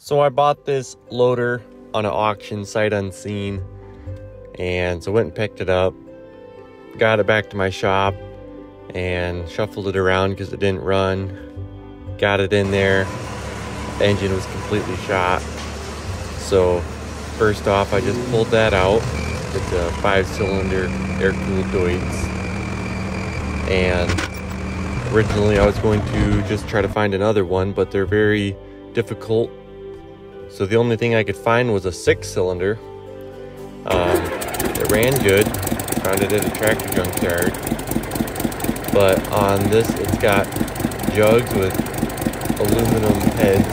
So I bought this loader on an auction sight unseen, and so went and picked it up, got it back to my shop and shuffled it around because it didn't run. Got it in there, the engine was completely shot. So first off, I just pulled that out. It's a 5-cylinder air-cooled Deutz, and originally I was going to just try to find another one, but they're very difficult. So the only thing I could find was a 6-cylinder. It ran good, found it at a tractor junkyard. But on this, it's got jugs with aluminum heads,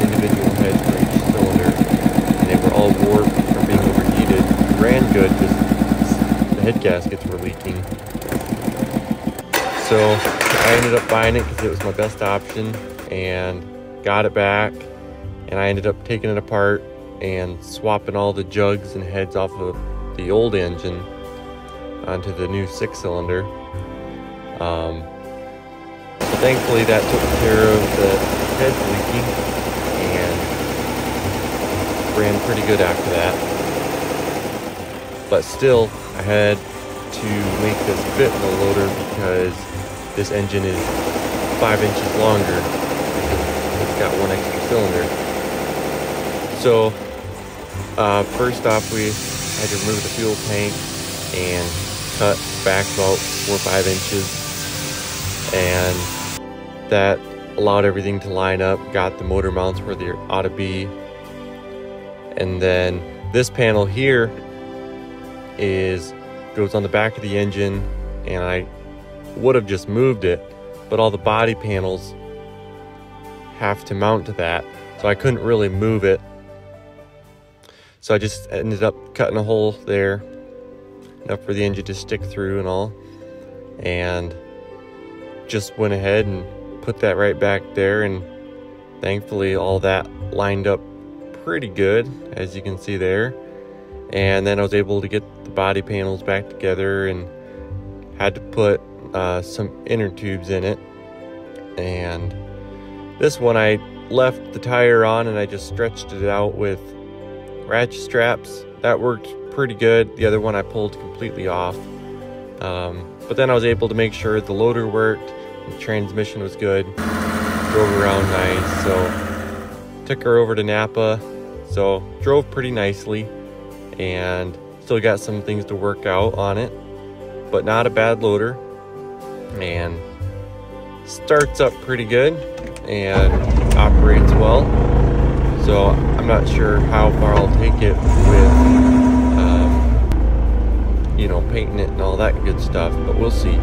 individual heads for each cylinder, and they were all warped from being overheated. It ran good, just the head gaskets were leaking. So I ended up buying it because it was my best option, and got it back. And I ended up taking it apart and swapping all the jugs and heads off of the old engine onto the new 6-cylinder. So thankfully that took care of the heads leaking and ran pretty good after that. But still, I had to make this fit in the loader because this engine is 5 inches longer. It's got one extra cylinder. So first off, we had to remove the fuel tank and cut back about 4 or 5 inches, and that allowed everything to line up, got the motor mounts where they ought to be. And then this panel here goes on the back of the engine, and I would have just moved it, but all the body panels have to mount to that, so I couldn't really move it. So I just ended up cutting a hole there, enough for the engine to stick through and all, and just went ahead and put that right back there, and thankfully all that lined up pretty good, as you can see there. And then I was able to get the body panels back together and had to put some inner tubes in it. And this one I left the tire on and I just stretched it out with ratchet straps. That worked pretty good. The other one I pulled completely off. But then I was able to make sure the loader worked, the transmission was good, drove around nice. So took her over to Napa, so drove pretty nicely, and still got some things to work out on it, but not a bad loader, and starts up pretty good and operates well. So I'm not sure how far I'll take it with painting it and all that good stuff, but we'll see.